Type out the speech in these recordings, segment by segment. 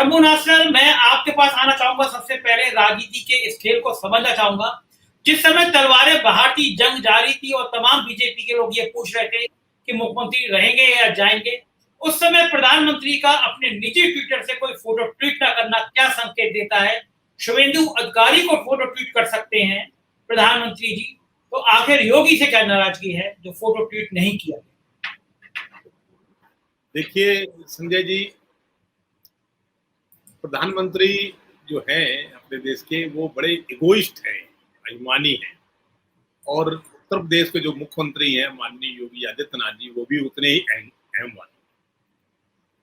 शंभू नासर, मैं आपके पास आना चाहूंगा। सबसे पहले राजनीति के इस खेल को समझना चाहूंगा। जिस समय तलवारें बाहर थी, जंग जारी थी और तमाम बीजेपी के लोग ये पूछ रहे थे कि मुख्यमंत्री रहेंगे या जाएंगे, उस समय प्रधानमंत्री का अपने निजी ट्विटर से कोई फोटो ट्वीट न करना क्या संकेत देता है? शुभेंदु अधिकारी को फोटो ट्वीट कर सकते हैं प्रधानमंत्री जी, तो आखिर योगी से क्या नाराजगी है जो फोटो ट्वीट नहीं किया? देखिए संजय जी, प्रधानमंत्री जो है अपने देश के, वो बड़े इगोइस्ट हैं, अभिमानी हैं। और उत्तर प्रदेश के जो मुख्यमंत्री हैं माननीय योगी आदित्यनाथ जी, वो भी उतने ही अहम वाले।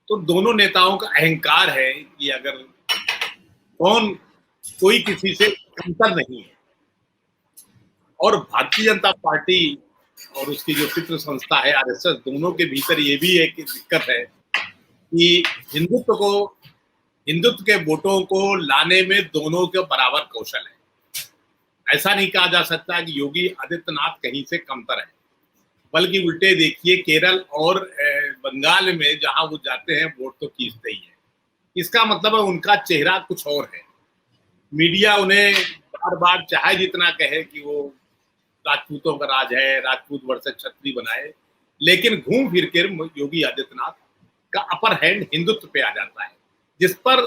तो दोनों नेताओं का अहंकार है कि अगर कोई किसी से कमतर नहीं है। और भारतीय जनता पार्टी और उसकी जो पितृ संस्था है आरएसएस, दोनों के भीतर ये भी एक दिक्कत है कि हिंदुत्व के वोटों को लाने में दोनों के बराबर कौशल है। ऐसा नहीं कहा जा सकता कि योगी आदित्यनाथ कहीं से कमतर है, बल्कि उल्टे देखिए केरल और बंगाल में जहां वो जाते हैं वोट तो खींचते ही है। इसका मतलब है उनका चेहरा कुछ और है। मीडिया उन्हें बार बार चाहे जितना कहे कि वो राजपूतों का राज है, राजपूत वर्सेस क्षत्रिय बनाए, लेकिन घूम फिर कर योगी आदित्यनाथ का अपर हैंड हिंदुत्व पे आ जाता है, जिस पर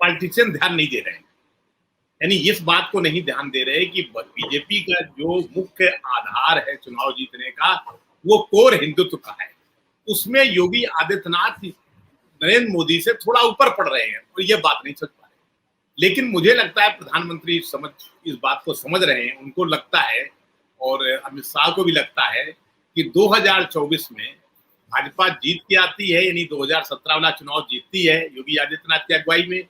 पॉलिटिशियन ध्यान नहीं दे रहे हैं। यानी इस बात को नहीं ध्यान दे रहे कि बीजेपी का जो मुख्य आधार है चुनाव जीतने का, वो कोर हिंदुत्व का है। उसमें योगी आदित्यनाथ नरेंद्र मोदी से थोड़ा ऊपर पड़ रहे हैं और ये बात नहीं समझ पा रहे। लेकिन मुझे लगता है प्रधानमंत्री इस बात को समझ रहे हैं। उनको लगता है और अमित शाह को भी लगता है कि 2024 में भाजपा जीत के आती है, यानी 2017 वाला चुनाव जीतती है योगी आदित्यनाथ की अगुवाई में,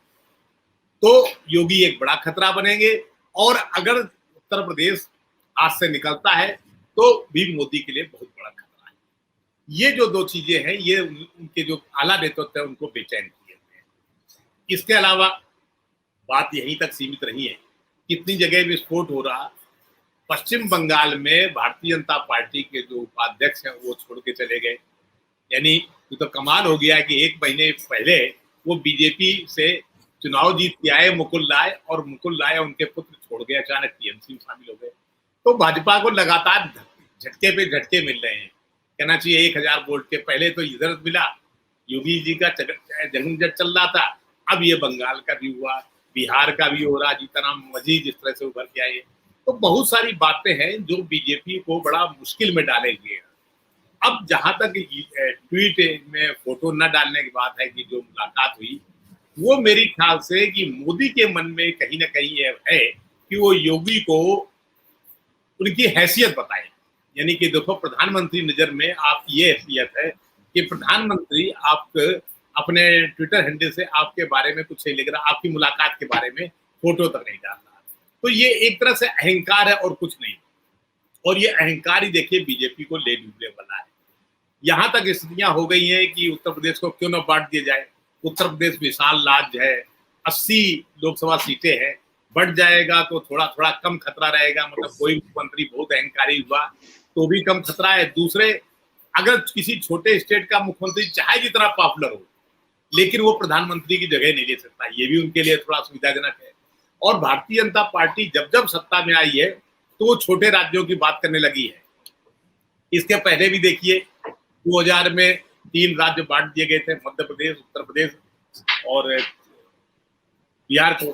तो योगी एक बड़ा खतरा बनेंगे। और अगर उत्तर प्रदेश हाथ से निकलता है तो भी मोदी के लिए बहुत बड़ा खतरा है। ये जो दो चीजें हैं, ये उनके जो आला नेतृत्व है उनको बेचैन किए हुए हैं। इसके अलावा बात यहीं तक सीमित नहीं है, कितनी जगह विस्फोट हो रहा। पश्चिम बंगाल में भारतीय जनता पार्टी के जो उपाध्यक्ष हैं वो छोड़ के चले गए। यानी तो कमाल हो गया कि एक महीने पहले वो बीजेपी से चुनाव जीत के आए मुकुल राय, और मुकुल राय उनके पुत्र छोड़ गए, अचानक टीएमसी में शामिल हो गए। तो भाजपा को लगातार झटके पे झटके मिल रहे हैं। कहना चाहिए 1000 वोल्ट के पहले तो इधर मिला, योगी जी का जंग चल रहा था, अब ये बंगाल का भी हुआ, बिहार का भी हो रहा, जीतनराम मांझी जिस तरह से उभर के आए। तो बहुत सारी बातें हैं जो बीजेपी को बड़ा मुश्किल में डालेंगे। अब जहां तक ट्वीट में फोटो न डालने की बात है कि जो मुलाकात हुई, वो मेरी ख्याल से कि मोदी के मन में कहीं ना कहीं ये है कि वो योगी को उनकी हैसियत बताए। यानी कि देखो, प्रधानमंत्री नजर में आपकी ये हैसियत है कि प्रधानमंत्री आप अपने ट्विटर हैंडल से आपके बारे में कुछ नहीं लिख रहा, आपकी मुलाकात के बारे में फोटो तक नहीं डाल रहा। तो ये एक तरह से अहंकार है और कुछ नहीं। और ये अहंकार ही देखिए बीजेपी को ले डूबने वाला है। यहां तक स्थितियां हो गई हैं कि उत्तर प्रदेश को क्यों न बांट दिया जाए। उत्तर प्रदेश विशाल राज्य है, 80 लोकसभा सीटें हैं, बढ़ जाएगा तो थोड़ा थोड़ा कम खतरा रहेगा। मतलब कोई मुख्यमंत्री बहुत अहंकारी हुआ तो भी कम खतरा है। दूसरे, अगर किसी छोटे स्टेट का मुख्यमंत्री चाहे जितना पॉपुलर हो, लेकिन वो प्रधानमंत्री की जगह नहीं ले सकता, ये भी उनके लिए थोड़ा सुविधाजनक है। और भारतीय जनता पार्टी जब जब सत्ता में आई है तो वो छोटे राज्यों की बात करने लगी है। इसके पहले भी देखिए 2000 में 3 राज्य बांट दिए गए थे, मध्य प्रदेश, उत्तर प्रदेश और बिहार को।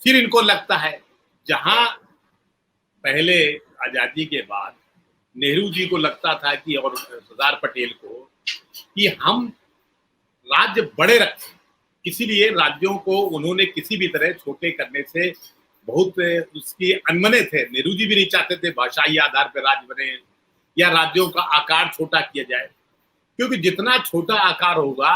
फिर इनको लगता है, जहां पहले आजादी के बाद नेहरू जी को लगता था कि, और सरदार पटेल को, कि हम राज्य बड़े रखें, इसीलिए राज्यों को उन्होंने किसी भी तरह छोटे करने से बहुत उसकी अनमने थे। नेहरू जी भी नहीं चाहते थे भाषाई आधार पर राज्य बने या राज्यों का आकार छोटा किया जाए, क्योंकि जितना छोटा आकार होगा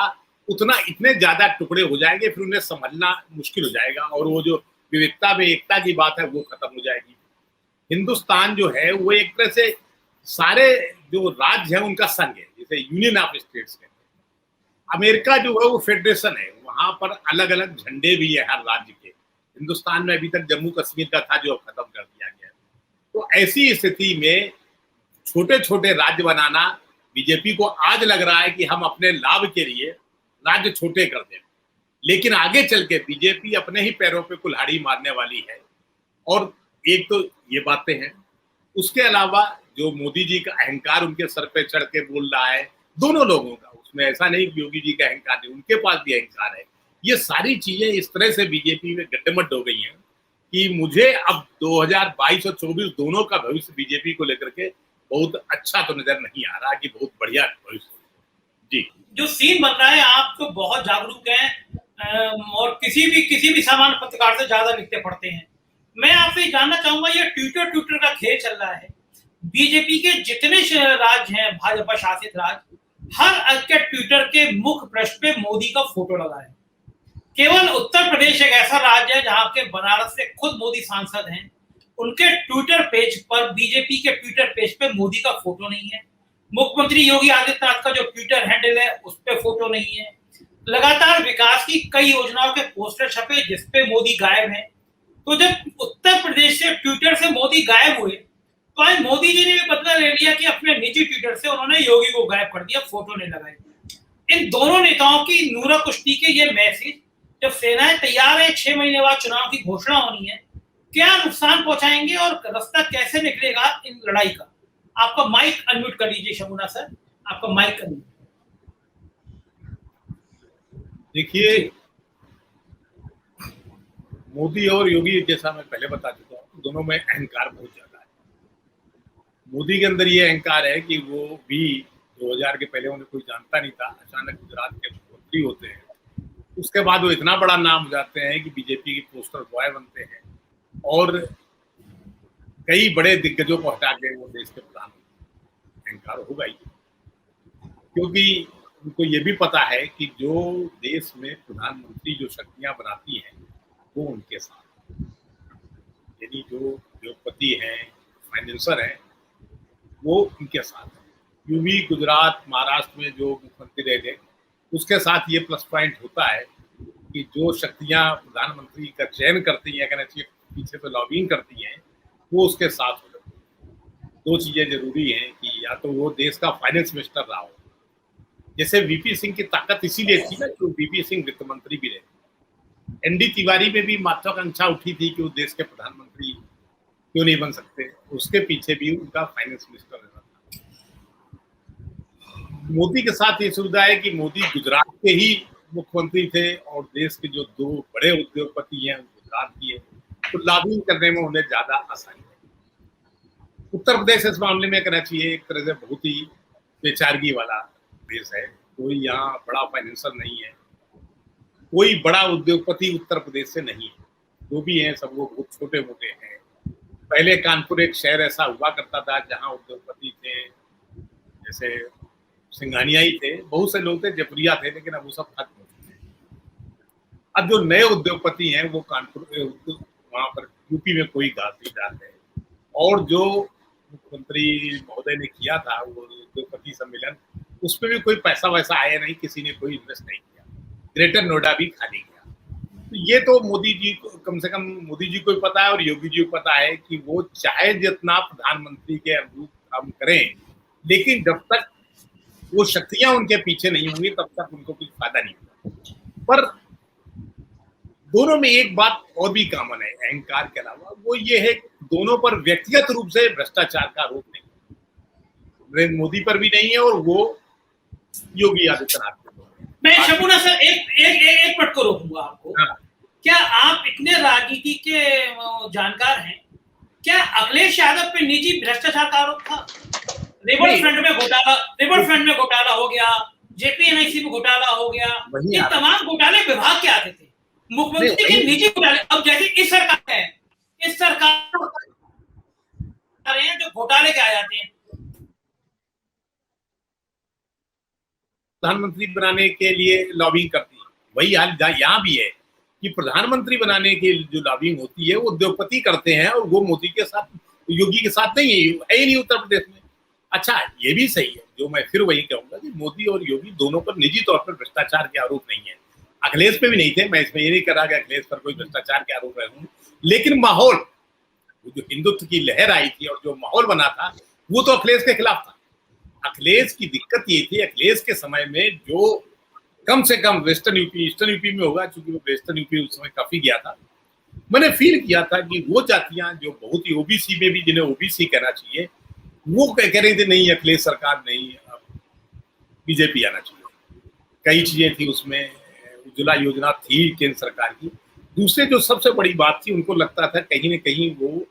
उतना इतने ज्यादा टुकड़े हो जाएंगे, फिर उन्हें समझना मुश्किल हो जाएगा और वो जो विविधता में एकता की बात है वो खत्म हो जाएगी। हिंदुस्तान जो है वो एक तरह से सारे जो राज्य है उनका संघ है, जैसे यूनियन ऑफ स्टेट्स है। अमेरिका जो है वो फेडरेशन है, वहां पर अलग अलग झंडे भी है हर राज्य के। हिंदुस्तान में अभी तक जम्मू कश्मीर का था जो खत्म कर दिया गया। तो ऐसी स्थिति में छोटे छोटे राज्य बनाना, बीजेपी को आज लग रहा है कि हम अपने लाभ के लिए राज्य छोटे कर दें। लेकिन आगे चल के बीजेपी अपने ही पैरों पे कुल्हाड़ी मारने वाली है। और एक तो ये बातें हैं, उसके अलावा जो मोदी जी का अहंकार उनके सर पे चढ़ के बोल रहा है, दोनों लोगों का, उसमें ऐसा नहीं कि योगी जी का अहंकार नहीं, उनके पास भी अहंकार है। ये सारी चीजें इस तरह से बीजेपी में गड्ढमड्ढ हो गई हैं कि मुझे अब 2022 और 24 दोनों का भविष्य बीजेपी को लेकर के बहुत अच्छा तो नजर नहीं आ रहा कि बहुत बढ़िया भविष्य। जी, जो सीन बन रहा है, आप तो बहुत जागरूक हैं और किसी भी सामान्य पत्रकार से ज्यादा लिखते पढ़ते हैं। मैं आपसे जानना चाहूंगा, ये ट्विटर का खेल चल रहा है। बीजेपी के जितने राज्य हैं, भाजपा शासित राज्य, हर के ट्विटर के मुख्य पृष्ठ पे मोदी का फोटो लगा है। केवल उत्तर प्रदेश एक ऐसा राज्य है जहां के बनारस से खुद मोदी सांसद हैं, उनके ट्विटर पेज पर, बीजेपी के ट्विटर पेज पे मोदी का फोटो नहीं है। मुख्यमंत्री योगी आदित्यनाथ का जो ट्विटर हैंडल है उस पे फोटो नहीं है। लगातार विकास की कई योजनाओं के पोस्टर छपे जिसपे मोदी गायब हैं। तो जब उत्तर प्रदेश से ट्विटर से मोदी गायब हुए, तो आज मोदी जी ने भी बदला ले लिया कि अपने निजी ट्विटर से उन्होंने योगी को गायब कर दिया, फोटो नहीं लगाई। इन दोनों नेताओं की नूरा कुश्ती के ये मैसेज, जब सेनाएं तैयार है 6 महीने बाद चुनाव की घोषणा होनी है, क्या नुकसान पहुंचाएंगे और रास्ता कैसे निकलेगा इन लड़ाई का? आपका माइक अनम्यूट कर लीजिए शमुना सर, आपका माइक अनम्यूट। देखिए, मोदी और योगी, जैसा मैं पहले बता चुका हूँ, दोनों में अहंकार बहुत ज्यादा है। मोदी के अंदर ये अहंकार है कि वो भी 2000 के पहले उन्हें कोई जानता नहीं था, अचानक गुजरात के मुख्यमंत्री होते हैं। उसके बाद वो इतना बड़ा नाम हो जाते हैं कि बीजेपी की पोस्टर बॉय बनते हैं और कई बड़े दिग्गजों को हटा के वो देश के प्रधानमंत्री। अहंकार होगा ही, क्योंकि उनको ये भी पता है कि जो देश में प्रधानमंत्री जो शक्तियां बनाती हैं वो उनके साथ, यानी जो उद्योगपति हैं, फाइनेंसर हैं, वो उनके साथ है। यूपी, गुजरात, महाराष्ट्र में जो मुख्यमंत्री रहे थे, उसके साथ ये प्लस पॉइंट होता है कि जो शक्तियां प्रधानमंत्री का चयन करती हैं, कहना चाहिए पीछे तो लॉबिंग करती हैं, वो उसके साथ हो जाती है। दो चीजें जरूरी हैं कि या तो वो देश का फाइनेंस मिनिस्टर रहा हो, जैसे वीपी सिंह की ताकत इसीलिए थी ना कि वीपी सिंह वित्त मंत्री भी रहे। एनडी तिवारी में भी महत्वाकांक्षा उठी थी कि वो देश के प्रधानमंत्री क्यों नहीं बन सकते, उसके पीछे भी उनका फाइनेंस मिनिस्टर रहना था। मोदी के साथ ये सुविधा है कि मोदी गुजरात के ही मुख्यमंत्री थे और देश के जो 2 बड़े उद्योगपति हैं गुजरात की है, तो लॉबिंग करने में उन्हें ज्यादा आसानी है। उत्तर प्रदेश इस मामले में कहना चाहिए एक तरह से बहुत ही बेचारगी वाला देश है। कोई यहाँ बड़ा फाइनेंसर नहीं है, कोई बड़ा उद्योगपति उत्तर प्रदेश से नहीं है, जो भी हैं सब वो बहुत छोटे मोटे हैं। पहले कानपुर एक शहर ऐसा हुआ करता था जहाँ उद्योगपति थे, जैसे सिंघानिया ही थे, बहुत से लोग थे, जयपुरिया थे, लेकिन अब वो सब खत्म हो चुके हैं। अब जो नए उद्योगपति हैं वो कानपुर, वहां पर यूपी में कोई घास नहीं डाल रहे। और जो मुख्यमंत्री महोदय ने किया था वो उद्योगपति सम्मेलन, उसमें भी कोई पैसा वैसा आया नहीं, किसी ने कोई इन्वेस्ट नहीं किया, ग्रेटर नोएडा भी खाली गया। तो ये तो मोदी जी को, कम से कम मोदी जी को भी पता है और योगी जी को पता है कि वो चाहे जितना प्रधानमंत्री के अनुरूप काम करें, लेकिन जब तक वो शक्तियां उनके पीछे नहीं होंगी तब तक उनको कुछ फायदा नहीं होगा। पर दोनों में एक बात और भी कॉमन है अहंकार के अलावा, वो ये है दोनों पर व्यक्तिगत रूप से भ्रष्टाचार का आरोप नहीं, नरेंद्र मोदी पर भी नहीं है और वो योगी आदित्यनाथ पर। मैं शमुना सर एक पट को रोकूंगा आपको। हाँ। क्या आप इतने राजनीति के जानकार हैं, क्या अखिलेश यादव पे निजी भ्रष्टाचार का आरोप था? रिवर फ्रंट में घोटाला हो गया, जेपीएनआईसी में घोटाला हो गया, ये तमाम घोटाले विभाग के आते थे, मुख्यमंत्री के निजी घोटाले। अब जैसे इस सरकार है, इस सरकार हैं जो घोटाले के आ जाते हैं। प्रधानमंत्री बनाने के लिए लॉबिंग करती है, वही हाल यहाँ भी है कि प्रधानमंत्री बनाने की जो लॉबिंग होती है वो उद्योगपति करते हैं और वो मोदी के साथ, योगी के साथ नहीं है ही नहीं उत्तर प्रदेश में। अच्छा, ये भी सही है, जो मैं फिर वही कहूंगा कि मोदी और योगी दोनों पर निजी तौर पर भ्रष्टाचार के आरोप नहीं है। अखिलेश पे भी नहीं थे, मैं इसमें ये नहीं कर रहा कि अखिलेश पर कोई भ्रष्टाचार के आरोप रहे, लेकिन माहौल, जो हिंदुत्व की लहर आई थी और जो माहौल बना था वो तो अखिलेश के खिलाफ था। अखिलेश की दिक्कत ये थी, अखिलेश के समय में जो कम से कम वेस्टर्न यूपी, ईस्टर्न यूपी में होगा, क्योंकि वो वेस्टर्न यूपी उस समय काफी गया था। मैंने फील किया था कि वो जातियां जो बहुत ही ओबीसी में भी, जिन्हें ओबीसी कहना चाहिए, वो कह रही थी नहीं अखिलेश सरकार नहीं, बीजेपी आना चाहिए। कई चीजें थी उसमें, उज्ज्वला योजना थी केंद्र सरकार की। दूसरे जो सबसे बड़ी बात थी, उनको लगता था कहीं न कहीं वो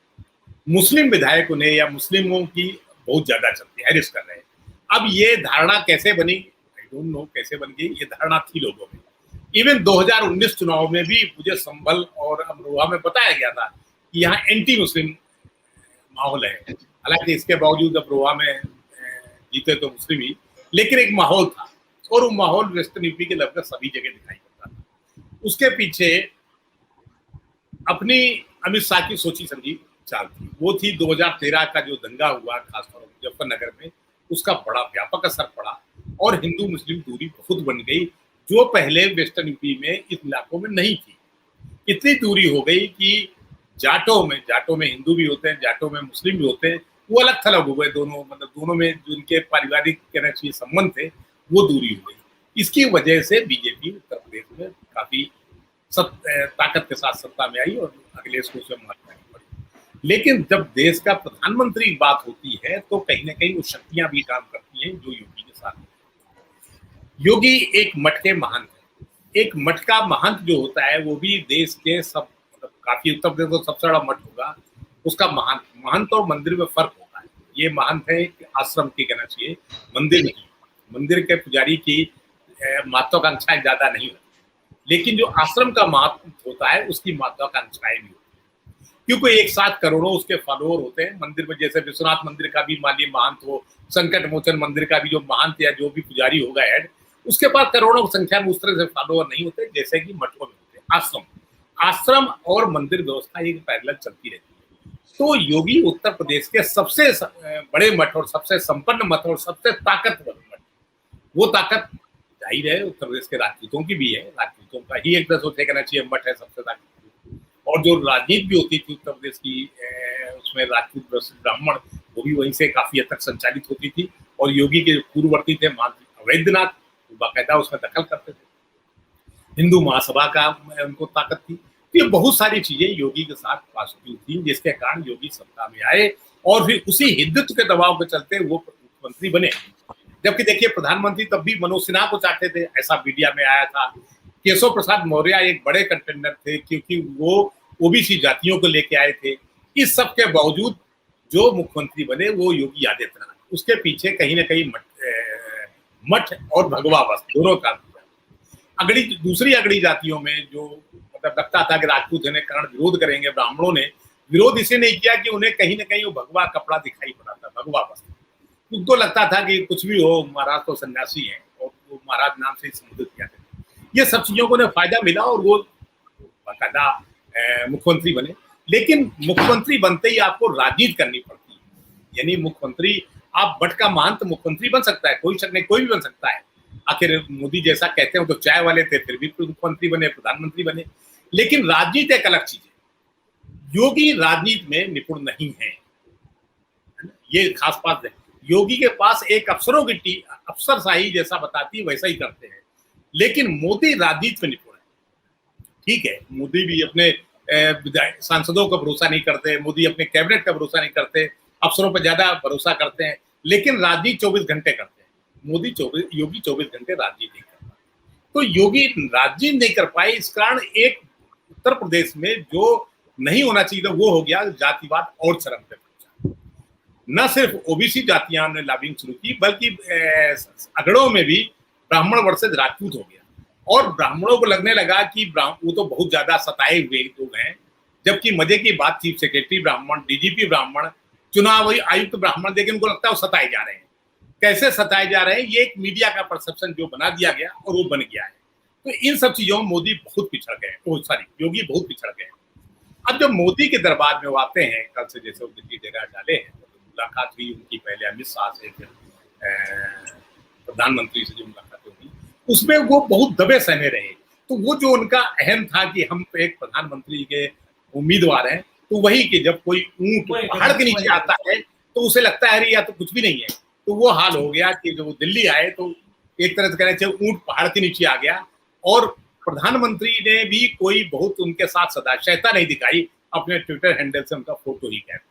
मुस्लिम विधायक उन्हें या मुस्लिमों की बहुत ज्यादा चलती है, रिस्क कर रहे हैं। अब ये धारणा कैसे बनी, आई डोंट नो कैसे बन गई, ये धारणा थी लोगों में। इवन 2019 चुनाव में भी मुझे संभल और अमरोहा में बताया गया था कि यहाँ एंटी मुस्लिम माहौल है। हालांकि इसके बावजूद अमरोहा में जीते तो मुस्लिम ही, लेकिन एक माहौल था, और वो माहौल वेस्टर्न यूपी के लगभग सभी जगह दिखाई पड़ता था। उसके पीछे अपनी अमित शाह की सोची समझी चाल थी। वो थी 2013 का जो दंगा हुआ खासतौर पर मुजफ्फरनगर में, उसका बड़ा व्यापक असर पड़ा और हिंदू मुस्लिम दूरी बहुत बन गई, जो पहले वेस्टर्न यूपी में इस इलाकों में नहीं थी। इतनी दूरी हो गई कि जाटों में हिंदू भी होते हैं, जाटों में मुस्लिम भी होते हैं, वो अलग थलग हो गए दोनों, मतलब दोनों में जो उनके पारिवारिक कहना चाहिए संबंध थे, वो दूरी हो गई। इसकी वजह से बीजेपी उत्तर प्रदेश में काफी ताकत के साथ सत्ता में आई और अखिलेश को स्वयं मात करनी पड़ी। लेकिन जब देश का प्रधानमंत्री बात होती है तो कहीं ना कहीं वो शक्तियां भी काम करती हैं जो योगी के साथ। योगी एक मठ के महंत है। एक मठ का महंत जो होता है वो भी देश के सब, मतलब काफी उत्तर प्रदेश तो सबसे बड़ा मठ होगा, उसका महंत और मंदिर में फर्क होता है। ये महंत है एक आश्रम की कहना चाहिए, मंदिर नहीं। मंदिर के पुजारी की महत्वाकांक्षाएं ज्यादा नहीं होती, लेकिन जो आश्रम का महत्व होता है उसकी महत्वाकांक्षाएं भी होती है, क्योंकि एक साथ करोड़ों उसके फॉलोअर होते हैं मंदिर में। जैसे विश्वनाथ मंदिर का भी माली महंत हो, संकट मोचन मंदिर का भी जो महंत या जो भी पुजारी होगा हेड, उसके पास करोड़ों की संख्या में उस तरह से फॉलोअर नहीं होते जैसे कि मठों में होते हैं। आश्रम और मंदिर व्यवस्था एक पैरेलल चलती रहती है। तो योगी उत्तर प्रदेश के सबसे बड़े मठ और सबसे संपन्न मठ और सबसे ताकतवर मठ, वो ताकत जाहिर है उत्तर प्रदेश के राजपूतों की भी है, राजपूतों का ही एक तरह से कहना चाहिए मठ है सबसे ताकतवर। और जो राजनीति भी होती थी उत्तर प्रदेश की, उसमें राजपूत ब्राह्मण, वो भी वहीं से काफी हद तक संचालित होती थी। और योगी के पूर्ववर्ती थे वैद्यनाथ, बाकायदा उसमें दखल करते थे। हिंदू महासभा का उनको ताकत थी। ये बहुत सारी चीजें योगी के साथ पॉजिटिव थी, जिसके कारण योगी सत्ता में आए और फिर उसी हिंदुत्व के दबाव के चलते वो मुख्यमंत्री बने। जबकि देखिए प्रधानमंत्री तब भी मनोज सिन्हा को चाहते थे, ऐसा मीडिया में आया था। केशव प्रसाद मौर्य एक बड़े कंटेंडर थे क्योंकि वो ओबीसी जातियों को लेके आए थे। इस सब के बावजूद जो मुख्यमंत्री बने वो योगी आदित्यनाथ। उसके पीछे कहीं ना कहीं मठ और भगवा बस दोनों काम किया। दूसरी अगड़ी जातियों में जो मतलब लगता था कि राजपूत होने कारण विरोध करेंगे, ब्राह्मणों ने विरोध इसे नहीं किया कि उन्हें कहीं ना कहीं वो भगवा कपड़ा दिखाई पड़ा था, भगवा बस। उनको लगता था कि कुछ भी हो महाराज तो सन्यासी हैं और वो महाराज नाम से संबोधित किया था। ये सब चीजों को उन्हें फायदा मिला और वो बाकायदा मुख्यमंत्री बने। लेकिन मुख्यमंत्री बनते ही आपको राजनीति करनी पड़ती है, यानी मुख्यमंत्री, आप मठ का महंत मुख्यमंत्री बन सकता है, कोई शक नहीं, कोई भी बन सकता है। आखिर मोदी जैसा कहते हैं तो चाय वाले थे, फिर भी मुख्यमंत्री बने, प्रधानमंत्री बने। लेकिन राजनीति एक अलग चीज है। योगी राजनीति में निपुण नहीं है, ये खास बात है। योगी के पास एक अफसरों की अफसरशाही जैसा बताती है वैसा ही करते हैं। लेकिन मोदी राजनीति में निपुण है। ठीक है, मोदी भी अपने सांसदों का भरोसा नहीं करते, मोदी अपने कैबिनेट का भरोसा नहीं करते, अफसरों पर ज्यादा भरोसा करते हैं, लेकिन राजनीति 24 घंटे करते हैं। योगी 24 घंटे राजनीति नहीं करता। तो योगी राजनीति नहीं कर पाए, इस कारण एक उत्तर प्रदेश में जो नहीं होना चाहिए था वो हो गया, जातिवाद और चरम पे पहुंचा। न सिर्फ ओबीसी जातियां ने लॉबिंग शुरू की, बल्कि अगड़ों में भी ब्राह्मण वर्सेज राजपूत हो गया। और ब्राह्मणों को लगने लगा कि वो तो बहुत ज्यादा सताए हुए लोग हैं, जबकि मजे की बात चीफ सेक्रेटरी ब्राह्मण, डीजीपी ब्राह्मण, चुनाव आयुक्त ब्राह्मण, लेकिन उनको लगता है वो सताए जा रहे हैं। कैसे सताए जा रहे हैं, ये एक मीडिया का परसेप्शन जो बना दिया गया और वो बन गया है। तो इन सब चीजों में मोदी बहुत पिछड़ गए, योगी बहुत पिछड़ गए। अब जब मोदी के दरबार में वो आते हैं, कल से जैसे वो दिल्ली डेरा डाले हैं, तो मुलाकात हुई उनकी पहले अमित शाह से, फिर प्रधानमंत्री से जो मुलाकात होगी, उसमें वो बहुत दबे सहमे रहे। तो वो जो उनका अहम था कि हम एक प्रधानमंत्री के उम्मीदवार हैं, तो वही कि जब कोई ऊंट पहाड़ के नीचे आता है तो उसे लगता है अरे या तो कुछ भी नहीं है। तो वो हाल हो गया कि जब वो दिल्ली आए तो एक तरह से कहना चाहिए ऊंट पहाड़ के नीचे आ गया, और प्रधानमंत्री ने भी कोई बहुत उनके साथ सदाशयता नहीं दिखाई, अपने ट्विटर हैंडल से उनका फोटो ही कैप्चर